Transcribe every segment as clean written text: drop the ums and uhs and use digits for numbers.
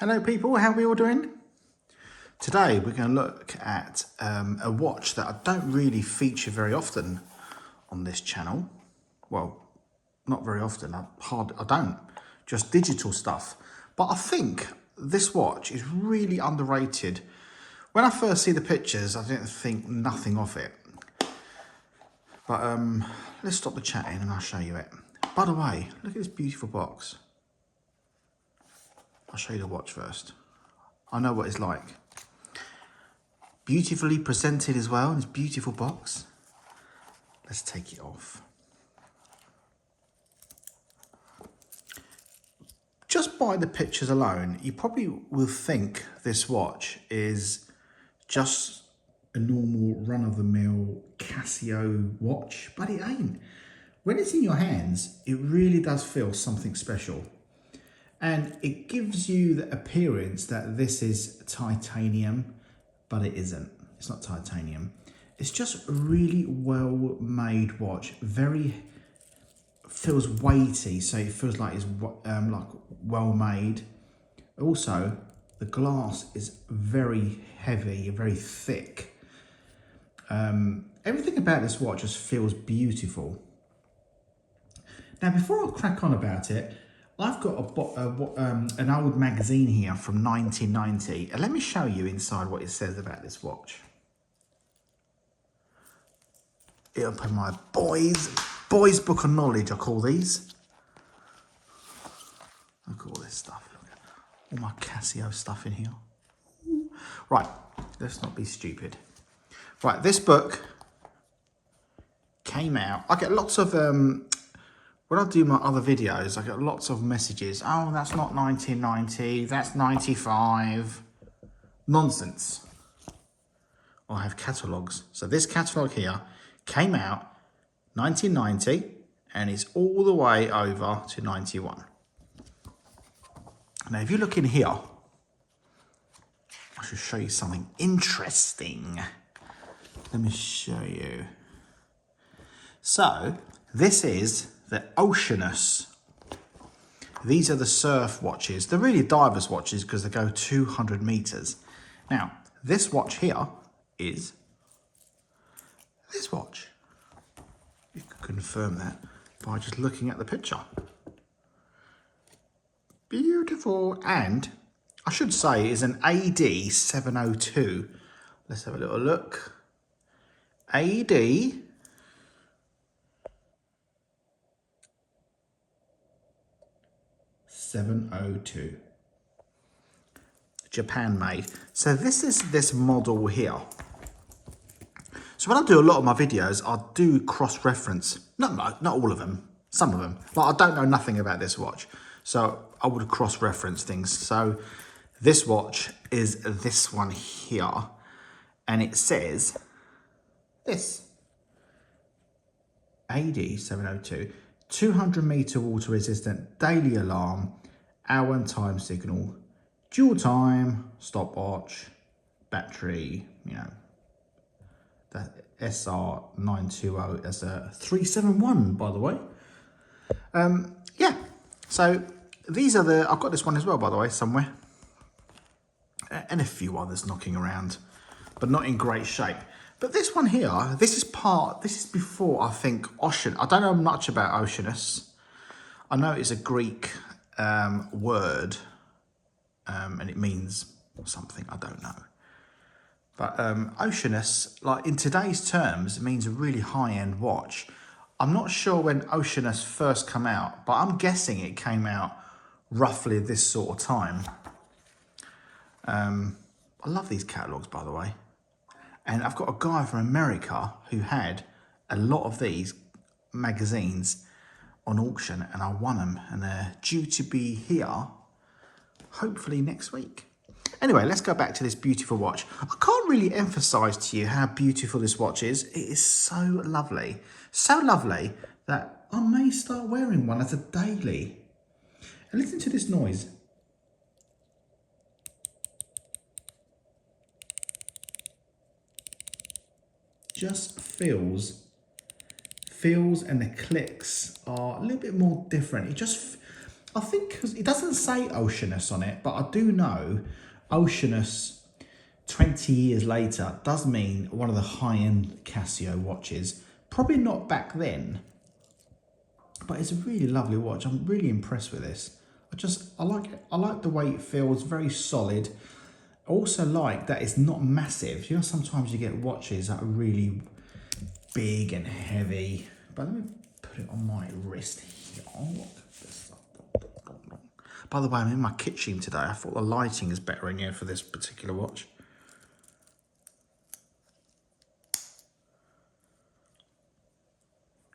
Hello people, how are we all doing? Today we're going to look at a watch that I don't really feature very often on this channel. Well, not very often, I don't, just digital stuff. But I think this watch is really underrated. When I first see the pictures, I didn't think nothing of it. But let's stop the chatting and I'll show you it. By the way, look at this beautiful box. I'll show you the watch first. I know what it's like. Beautifully presented as well in this beautiful box. Let's take it off. Just by the pictures alone, you probably will think this watch is just a normal run-of-the-mill Casio watch, but it ain't. When it's in your hands, it really does feel something special. And it gives you the appearance that this is titanium, but it isn't. It's not titanium. It's just a really well-made watch. Feels weighty, so it feels like it's like well-made. Also, the glass is very heavy, very thick. Everything about this watch just feels beautiful. Now, before I crack on about it, I've got an old magazine here from 1990, and let me show you inside what it says about this watch. It'll be my boys book of knowledge, I call these. Look at all this stuff. Look at all my Casio stuff in here. Right, let's not be stupid. Right, this book came out. I get lots of when I do my other videos, I get lots of messages. Oh, that's not 1990, that's 95. Nonsense. I have catalogues. So this catalogue here came out 1990 and it's all the way over to 91. Now, if you look in here, I should show you something interesting. Let me show you. So this is the Oceanus. These are the surf watches. They're really divers watches because they go 200 meters. Now, this watch here is this watch. You can confirm that by just looking at the picture. Beautiful. And I should say is an AD-702. Let's have a little look. AD 702. Japan made. So this is this model here. So when I do a lot of my videos, I do cross-reference. Not all of them, some of them. Like I don't know nothing about this watch. So I would cross-reference things. So this watch is this one here. And it says this. AD-702. 200 meter water resistant, daily alarm, hour and time signal, dual time, stopwatch, battery, you know, the SR920 as a 371, by the way. Yeah, so these are the, I've got this one as well, by the way, somewhere. And a few others knocking around, but not in great shape. But this one here, this is before, I think, Ocean. I don't know much about Oceanus. I know it's a Greek word, and it means something, I don't know. But Oceanus, like in today's terms, means a really high-end watch. I'm not sure when Oceanus first came out, but I'm guessing it came out roughly this sort of time. I love these catalogues, by the way. And I've got a guy from America who had a lot of these magazines on auction and I won them and they're due to be here hopefully next week. Anyway, let's go back to this beautiful watch. I can't really emphasize to you how beautiful this watch is. It is so lovely that I may start wearing one as a daily. And listen to this noise. Just feels and the clicks are a little bit more different. I think it doesn't say Oceanus on it, but I do know Oceanus 20 years later does mean one of the high-end Casio watches. Probably not back then, but it's a really lovely watch. I'm really impressed with this. I like it. I like the way it feels, very solid. I also like that it's not massive. You know, sometimes you get watches that are really big and heavy. But let me put it on my wrist here. Oh, look at this. By the way, I'm in my kitchen today. I thought the lighting is better in here for this particular watch.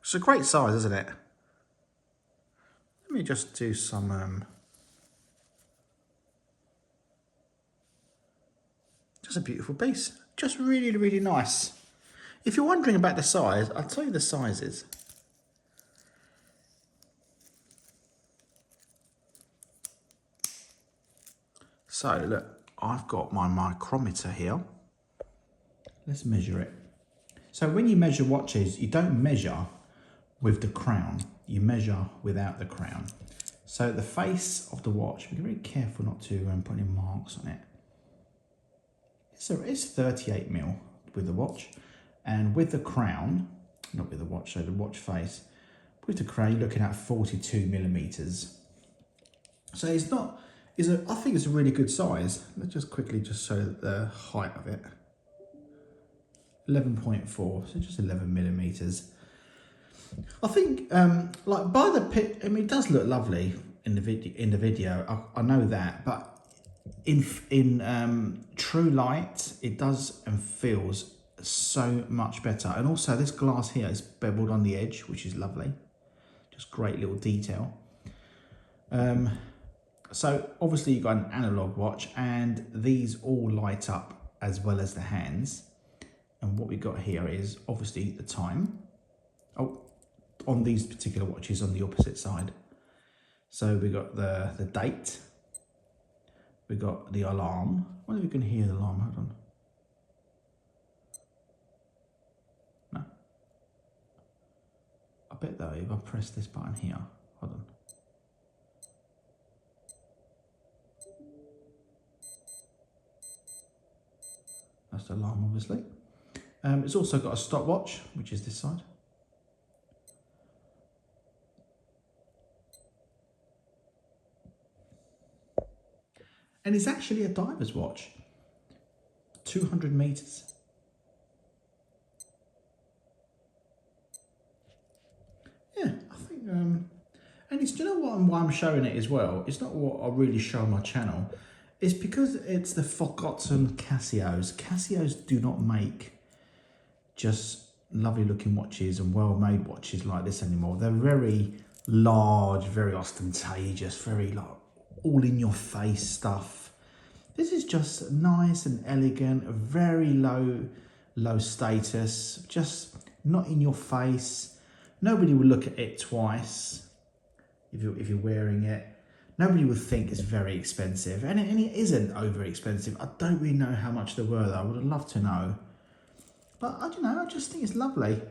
It's a great size, isn't it? Let me just do some... just a beautiful piece. Just really, really nice. If you're wondering about the size, I'll tell you the sizes. So look, I've got my micrometer here. Let's measure it. So when you measure watches, you don't measure with the crown, you measure without the crown. So the face of the watch, be very careful not to put any marks on it. So it's 38 mil with the watch, and with the crown, not with the watch, so the watch face, with the crown you're looking at 42 millimeters. So it's not, I think it's a really good size. Let's just quickly just show the height of it. 11.4, so just 11 millimeters. I think, like by the pic, I mean, it does look lovely in the video. I know that, but in true light, it does and feels so much better. And also, this glass here is beveled on the edge, which is lovely. Just great little detail. So obviously you've got an analog watch, and these all light up as well as the hands. And what we got here is obviously the time. Oh, on these particular watches on the opposite side. So we got the date. We got the alarm. I wonder if you can hear the alarm. Hold on. No. I bet though if I press this button here, hold on. That's the alarm, obviously. It's also got a stopwatch, which is this side. And it's actually a diver's watch. 200 meters. Yeah, I think, and it's, do you know what, why I'm showing it as well? It's not what I really show on my channel. It's because it's the forgotten Casios. Casios do not make just lovely looking watches and well-made watches like this anymore. They're very large, very ostentatious, very like all in your face stuff. This is just nice and elegant, very low status, just not in your face. Nobody will look at it twice if you're wearing it. Nobody would think it's very expensive, and it isn't over expensive. I don't really know how much they were though. I would have loved to know. But I don't know, I just think it's lovely.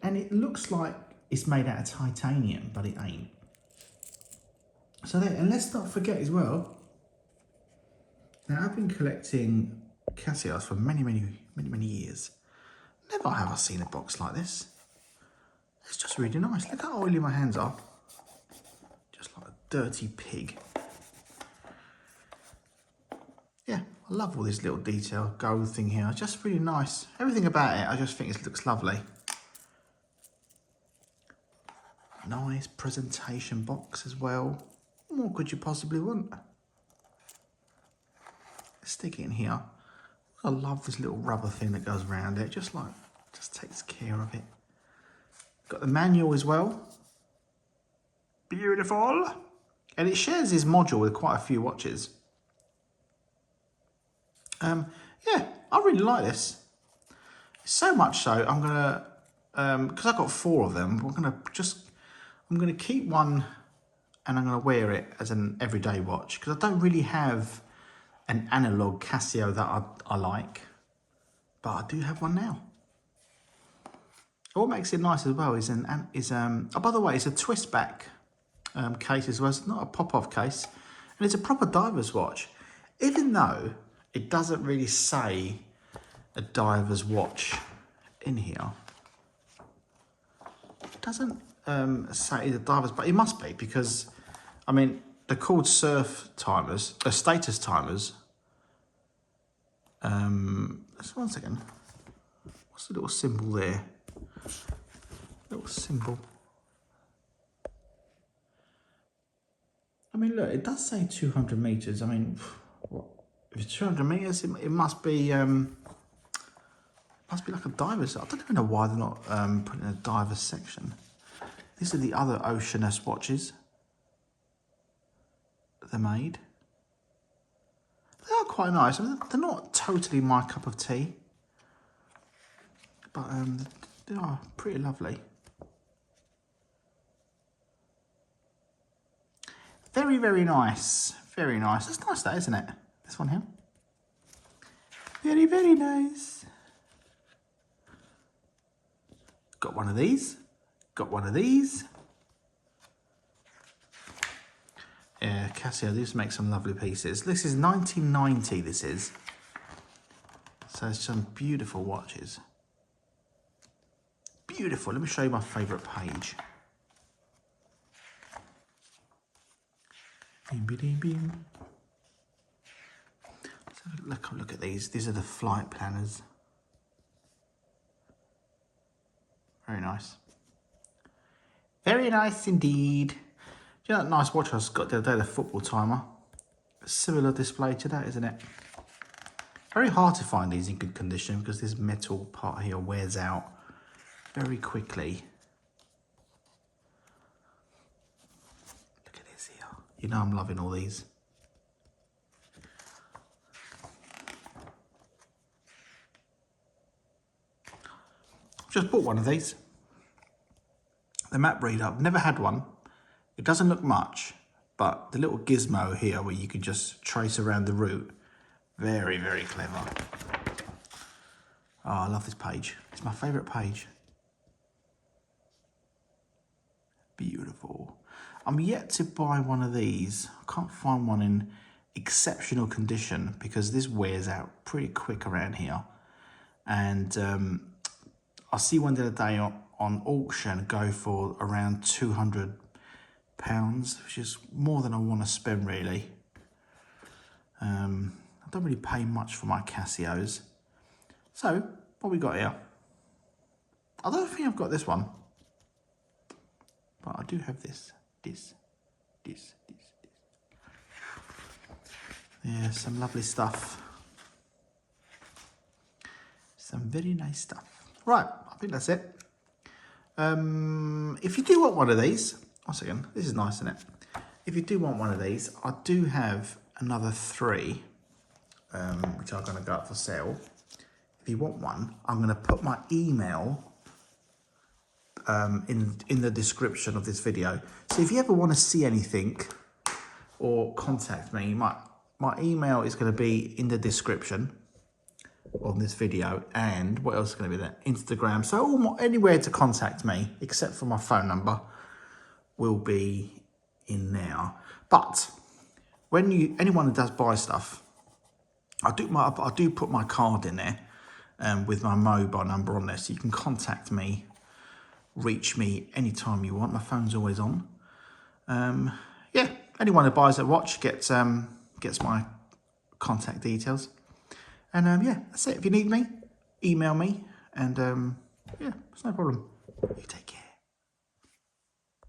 And it looks like it's made out of titanium, but it ain't. So there, and let's not forget as well, now I've been collecting Casios for many years. Never have I seen a box like this. It's just really nice. Look how oily my hands are. Just like a dirty pig. Yeah, I love all this little detail gold thing here. It's just really nice. Everything about it, I just think it looks lovely. Nice presentation box as well. What more could you possibly want? Let's stick it in here. I love this little rubber thing that goes around it. Just takes care of it. Got the manual as well. Beautiful. And it shares this module with quite a few watches. Yeah, I really like this. So much so, I'm gonna, because I've got 4 of them, I'm gonna keep one and I'm gonna wear it as an everyday watch, because I don't really have an analog Casio that I like, but I do have one now. What makes it nice as well is oh, by the way, it's a twist back case as well. It's not a pop-off case, and it's a proper diver's watch, even though it doesn't really say a diver's watch in here. It doesn't say the divers, but it must be, because I mean they're called surf timers, status timers. Just 1 second. What's the little symbol there? Little symbol. I mean, look, it does say 200 meters. I mean, what? If it's 200 meters, it must be like a diver's. I don't even know why they're not putting a diver's section. These are the other Oceanus watches that they're made. They are quite nice. I mean, they're not totally my cup of tea, but they are pretty lovely. Very, very nice. Very nice. That's nice, that, isn't it? This one here. Very, very nice. Got one of these. Got one of these. Yeah, Casio, these make some lovely pieces. This is 1990, this is. So some beautiful watches. Beautiful. Let me show you my favourite page. Bing, bing, bing. So look at these. These are the flight planners. Very nice. Very nice indeed. Do you know that nice watch I got the other day, the football timer? A similar display to that, isn't it? Very hard to find these in good condition because this metal part here wears out very quickly. Look at this here. You know I'm loving all these. Just bought one of these. The map reader, I've never had one. It doesn't look much, but the little gizmo here where you can just trace around the route, very, very clever. Oh, I love this page. It's my favourite page. Beautiful. I'm yet to buy one of these. I can't find one in exceptional condition because this wears out pretty quick around here. And I see one the other day on auction go for around £200, which is more than I want to spend really. I don't really pay much for my Casios. So, what we got here? I don't think I've got this one, but I do have this. Yeah, some lovely stuff. Some very nice stuff. Right, I think that's it. If you do want one of these, 1 second, this is nice, isn't it? If you do want one of these, I do have another 3, which are going to go up for sale. If you want one, I'm going to put my email in the description of this video. So if you ever want to see anything or contact me, my email is going to be in the description on this video, and what else is going to be there? Instagram. So anywhere to contact me except for my phone number will be in there. But when anyone who does buy stuff, I do put my card in there with my mobile number on there, so you can contact me, reach me anytime you want. My phone's always on. Yeah, anyone who buys a watch gets my contact details. And yeah, that's it. If you need me, email me, and yeah, it's no problem. You take care.